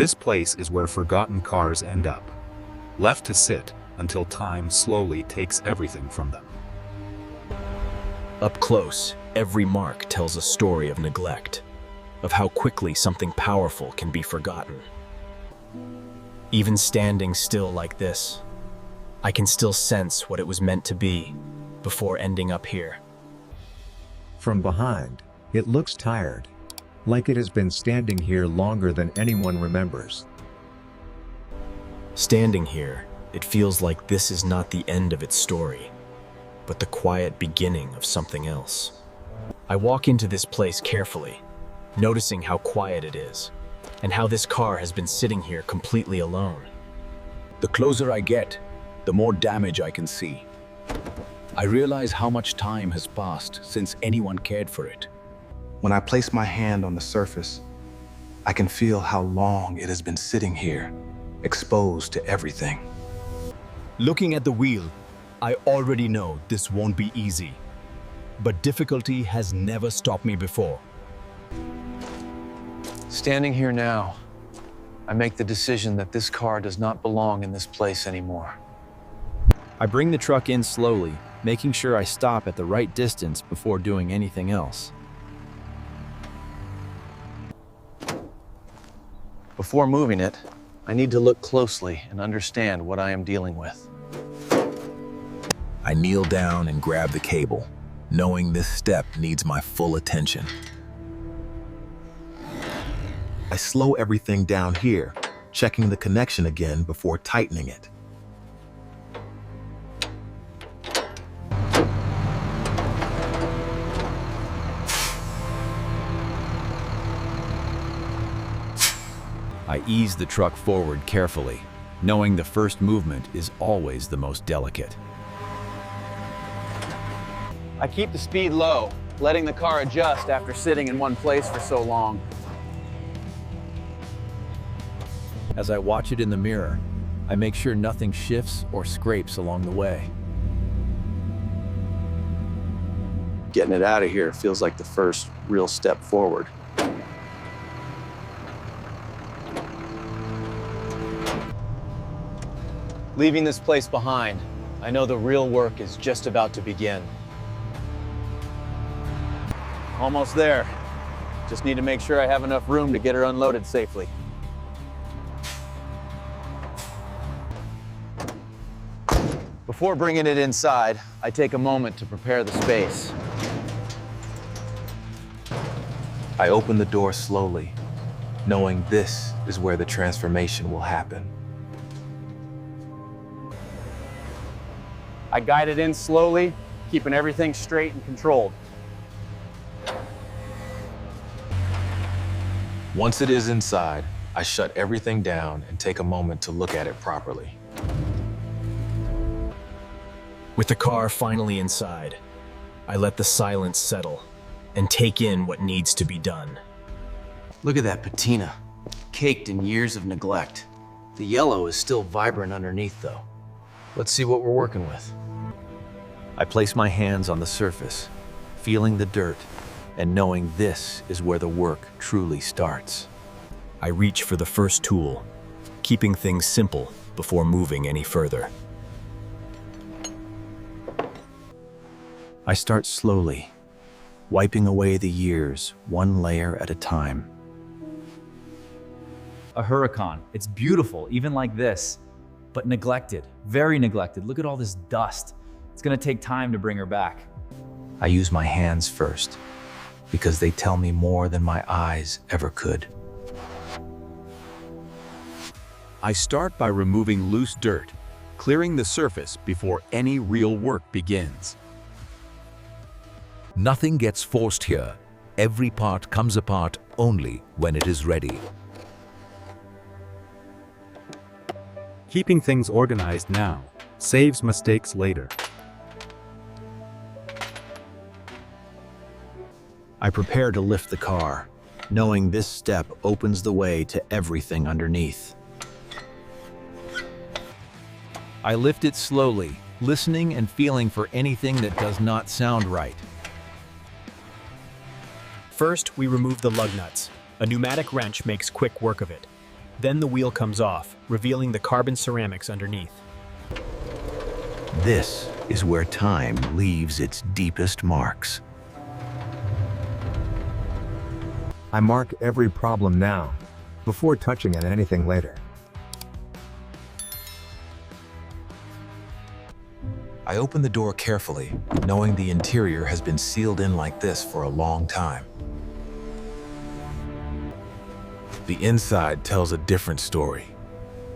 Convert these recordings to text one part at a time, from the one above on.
This place is where forgotten cars end up, left to sit until time slowly takes everything from them. Up close, every mark tells a story of neglect, of how quickly something powerful can be forgotten. Even standing still like this, I can still sense what it was meant to be before ending up here. From behind, it looks tired, like it has been standing here longer than anyone remembers. Standing here, it feels like this is not the end of its story, but the quiet beginning of something else. I walk into this place carefully, noticing how quiet it is, and how this car has been sitting here completely alone. The closer I get, the more damage I can see. I realize how much time has passed since anyone cared for it. When I place my hand on the surface, I can feel how long it has been sitting here, exposed to everything. Looking at the wheel, I already know this won't be easy. But difficulty has never stopped me before. Standing here now, I make the decision that this car does not belong in this place anymore. I bring the truck in slowly, making sure I stop at the right distance before doing anything else. Before moving it, I need to look closely and understand what I am dealing with. I kneel down and grab the cable, knowing this step needs my full attention. I slow everything down here, checking the connection again before tightening it. I ease the truck forward carefully, knowing the first movement is always the most delicate. I keep the speed low, letting the car adjust after sitting in one place for so long. As I watch it in the mirror, I make sure nothing shifts or scrapes along the way. Getting it out of here feels like the first real step forward. Leaving this place behind, I know the real work is just about to begin. Almost there. Just need to make sure I have enough room to get her unloaded safely. Before bringing it inside, I take a moment to prepare the space. I open the door slowly, knowing this is where the transformation will happen. I guide it in slowly, keeping everything straight and controlled. Once it is inside, I shut everything down and take a moment to look at it properly. With the car finally inside, I let the silence settle and take in what needs to be done. Look at that patina, caked in years of neglect. The yellow is still vibrant underneath though. Let's see what we're working with. I place my hands on the surface, feeling the dirt, and knowing this is where the work truly starts. I reach for the first tool, keeping things simple before moving any further. I start slowly, wiping away the years, one layer at a time. A Huracan. It's beautiful, even like this, but neglected, very neglected. Look at all this dust. It's gonna take time to bring her back. I use my hands first, because they tell me more than my eyes ever could. I start by removing loose dirt, clearing the surface before any real work begins. Nothing gets forced here. Every part comes apart only when it is ready. Keeping things organized now saves mistakes later. I prepare to lift the car, knowing this step opens the way to everything underneath. I lift it slowly, listening and feeling for anything that does not sound right. First, we remove the lug nuts. A pneumatic wrench makes quick work of it. Then the wheel comes off, revealing the carbon ceramics underneath. This is where time leaves its deepest marks. I mark every problem now, before touching on anything later. I open the door carefully, knowing the interior has been sealed in like this for a long time. The inside tells a different story.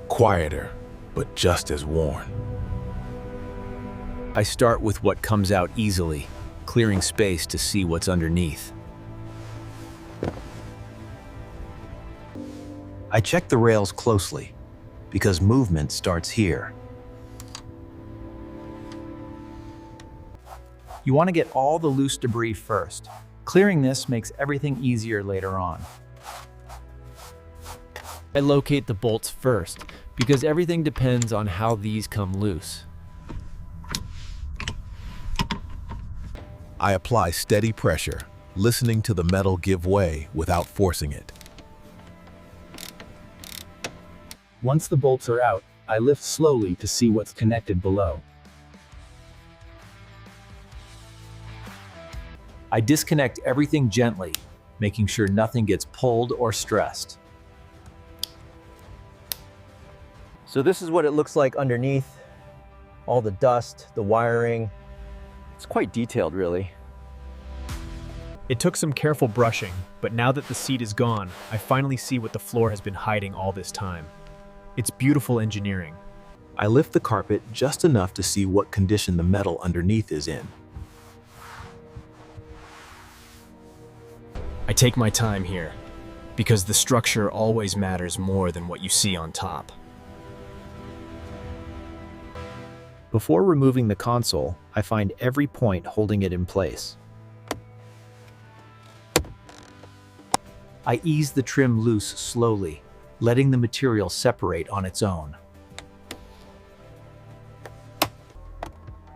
Quieter, but just as worn. I start with what comes out easily, clearing space to see what's underneath. I check the rails closely, because movement starts here. You want to get all the loose debris first. Clearing this makes everything easier later on. I locate the bolts first, because everything depends on how these come loose. I apply steady pressure, listening to the metal give way without forcing it. Once the bolts are out, I lift slowly to see what's connected below. I disconnect everything gently, making sure nothing gets pulled or stressed. So this is what it looks like underneath. All the dust, the wiring. It's quite detailed, really. It took some careful brushing, but now that the seat is gone, I finally see what the floor has been hiding all this time. It's beautiful engineering. I lift the carpet just enough to see what condition the metal underneath is in. I take my time here, because the structure always matters more than what you see on top. Before removing the console, I find every point holding it in place. I ease the trim loose slowly, letting the material separate on its own.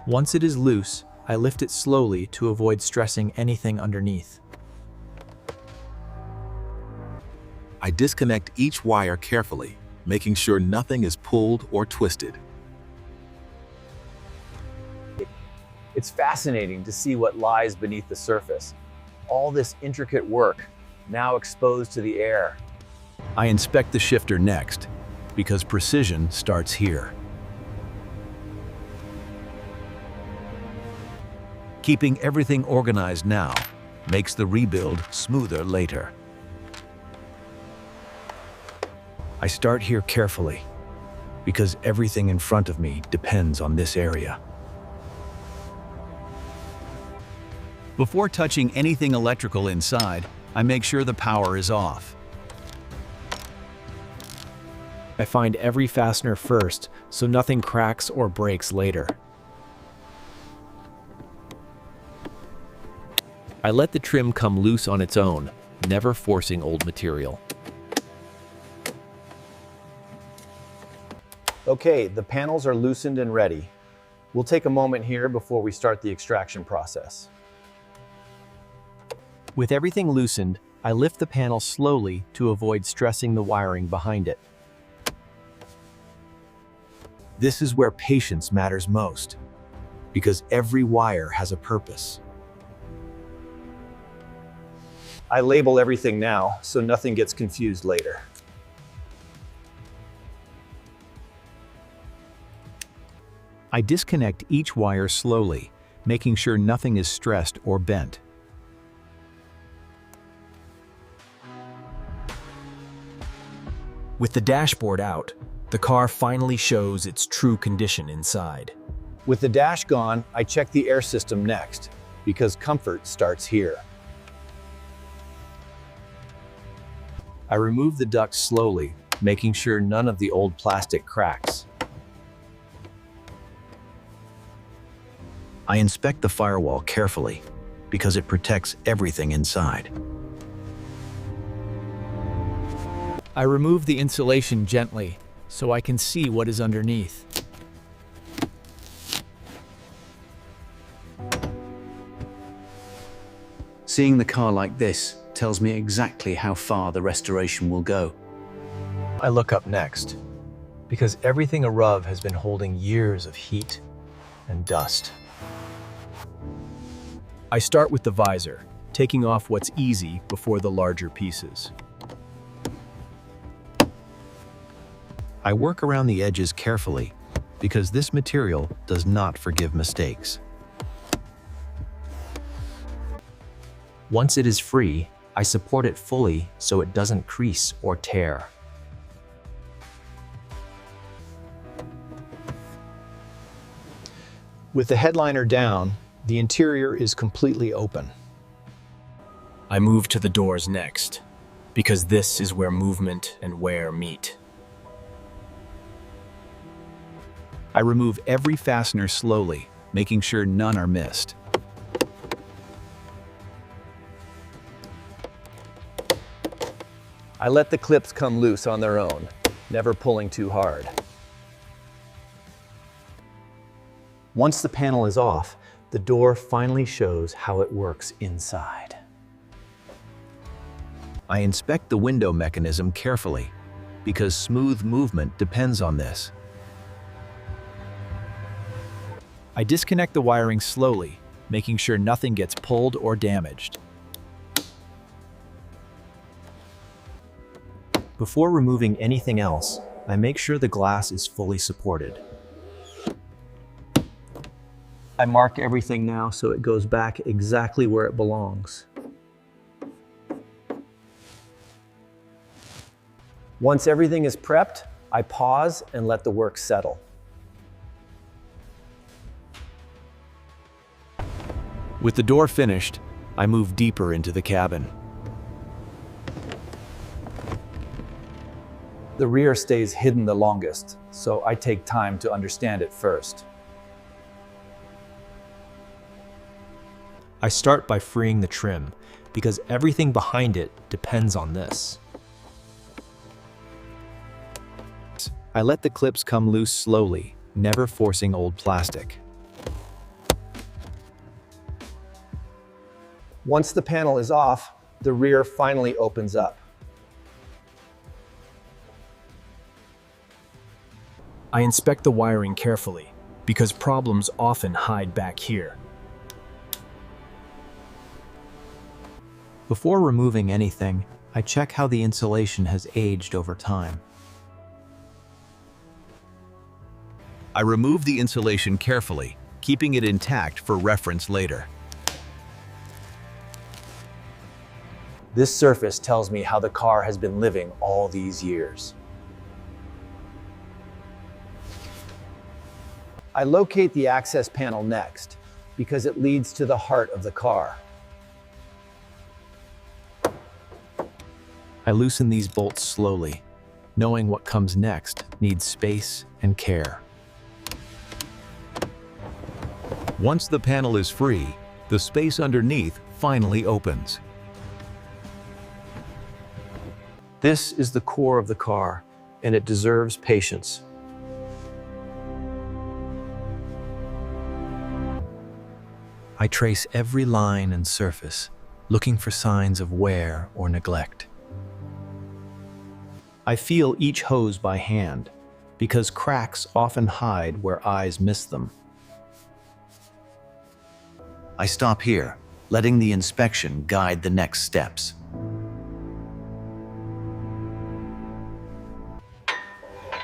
Once it is loose, I lift it slowly to avoid stressing anything underneath. I disconnect each wire carefully, making sure nothing is pulled or twisted. It's fascinating to see what lies beneath the surface. All this intricate work, now exposed to the air. I inspect the shifter next, because precision starts here. Keeping everything organized now makes the rebuild smoother later. I start here carefully, because everything in front of me depends on this area. Before touching anything electrical inside, I make sure the power is off. I find every fastener first, so nothing cracks or breaks later. I let the trim come loose on its own, never forcing old material. Okay, the panels are loosened and ready. We'll take a moment here before we start the extraction process. With everything loosened, I lift the panel slowly to avoid stressing the wiring behind it. This is where patience matters most, because every wire has a purpose. I label everything now, so nothing gets confused later. I disconnect each wire slowly, making sure nothing is stressed or bent. With the dashboard out, the car finally shows its true condition inside. With the dash gone, I check the air system next, because comfort starts here. I remove the duct slowly, making sure none of the old plastic cracks. I inspect the firewall carefully, because it protects everything inside. I remove the insulation gently, so I can see what is underneath. Seeing the car like this tells me exactly how far the restoration will go. I look up next, because everything above has been holding years of heat and dust. I start with the visor, taking off what's easy before the larger pieces. I work around the edges carefully because this material does not forgive mistakes. Once it is free, I support it fully so it doesn't crease or tear. With the headliner down, the interior is completely open. I move to the doors next, because this is where movement and wear meet. I remove every fastener slowly, making sure none are missed. I let the clips come loose on their own, never pulling too hard. Once the panel is off, the door finally shows how it works inside. I inspect the window mechanism carefully because smooth movement depends on this. I disconnect the wiring slowly, making sure nothing gets pulled or damaged. Before removing anything else, I make sure the glass is fully supported. I mark everything now so it goes back exactly where it belongs. Once everything is prepped, I pause and let the work settle. With the door finished, I move deeper into the cabin. The rear stays hidden the longest, so I take time to understand it first. I start by freeing the trim, because everything behind it depends on this. I let the clips come loose slowly, never forcing old plastic. Once the panel is off, the rear finally opens up. I inspect the wiring carefully, because problems often hide back here. Before removing anything, I check how the insulation has aged over time. I remove the insulation carefully, keeping it intact for reference later. This surface tells me how the car has been living all these years. I locate the access panel next, because it leads to the heart of the car. I loosen these bolts slowly, knowing what comes next needs space and care. Once the panel is free, the space underneath finally opens. This is the core of the car, and it deserves patience. I trace every line and surface, looking for signs of wear or neglect. I feel each hose by hand, because cracks often hide where eyes miss them. I stop here, letting the inspection guide the next steps.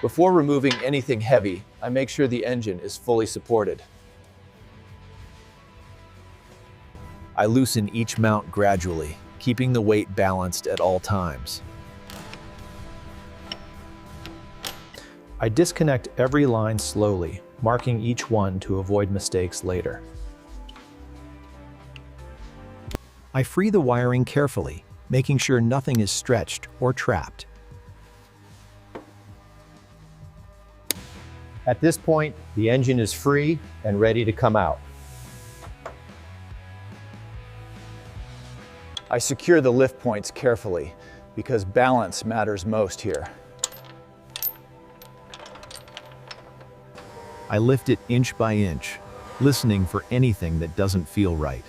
Before removing anything heavy, I make sure the engine is fully supported. I loosen each mount gradually, keeping the weight balanced at all times. I disconnect every line slowly, marking each one to avoid mistakes later. I free the wiring carefully, making sure nothing is stretched or trapped. At this point, the engine is free and ready to come out. I secure the lift points carefully, because balance matters most here. I lift it inch by inch, listening for anything that doesn't feel right.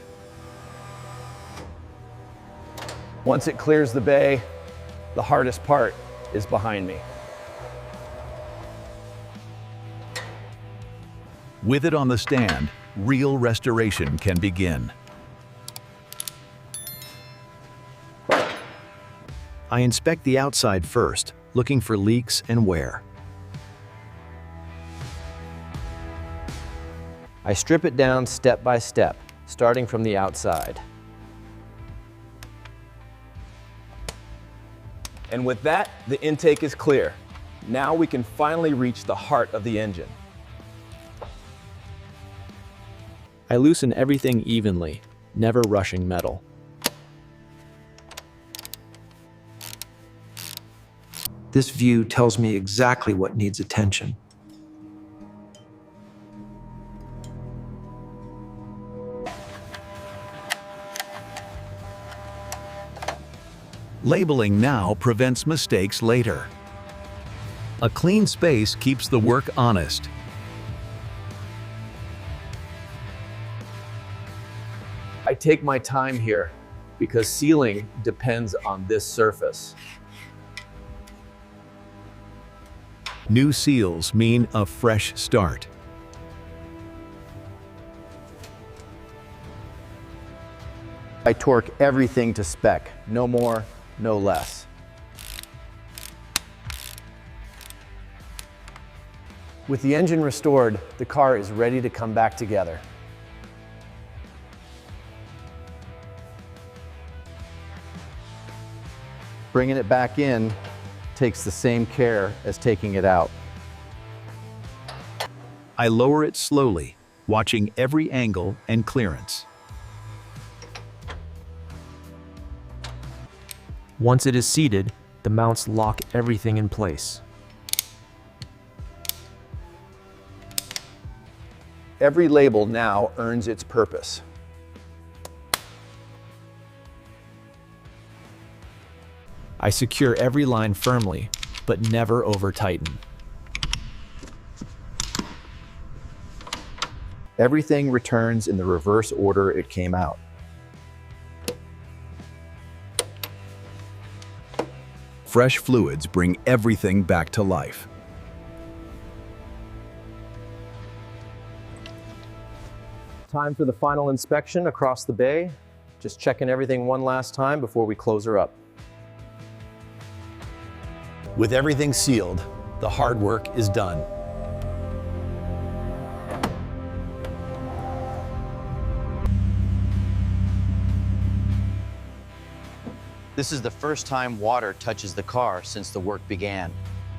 Once it clears the bay, the hardest part is behind me. With it on the stand, real restoration can begin. I inspect the outside first, looking for leaks and wear. I strip it down step by step, starting from the outside. And with that, the intake is clear. Now we can finally reach the heart of the engine. I loosen everything evenly, never rushing metal. This view tells me exactly what needs attention. Labeling now prevents mistakes later. A clean space keeps the work honest. I take my time here because sealing depends on this surface. New seals mean a fresh start. I torque everything to spec, no more, no less. With the engine restored, the car is ready to come back together. Bringing it back in takes the same care as taking it out. I lower it slowly, watching every angle and clearance. Once it is seated, the mounts lock everything in place. Every label now earns its purpose. I secure every line firmly, but never over-tighten. Everything returns in the reverse order it came out. Fresh fluids bring everything back to life. Time for the final inspection across the bay. Just checking everything one last time before we close her up. With everything sealed, the hard work is done. This is the first time water touches the car since the work began.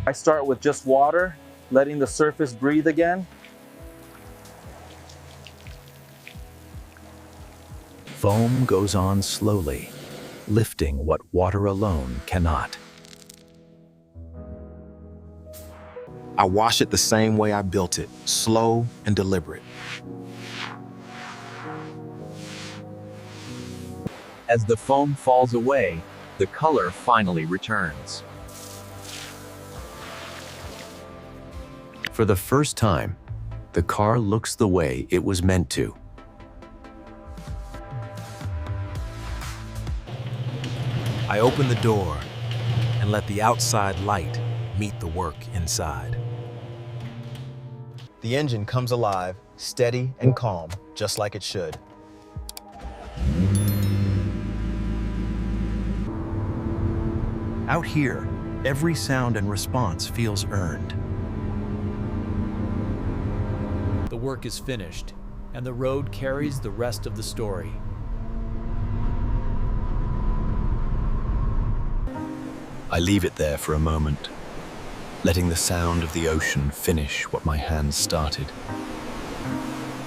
I start with just water, letting the surface breathe again. Foam goes on slowly, lifting what water alone cannot. I wash it the same way I built it, slow and deliberate. As the foam falls away, the color finally returns. For the first time, the car looks the way it was meant to. I open the door and let the outside light meet the work inside. The engine comes alive, steady and calm, just like it should. Out here, every sound and response feels earned. The work is finished, and the road carries the rest of the story. I leave it there for a moment, letting the sound of the ocean finish what my hands started.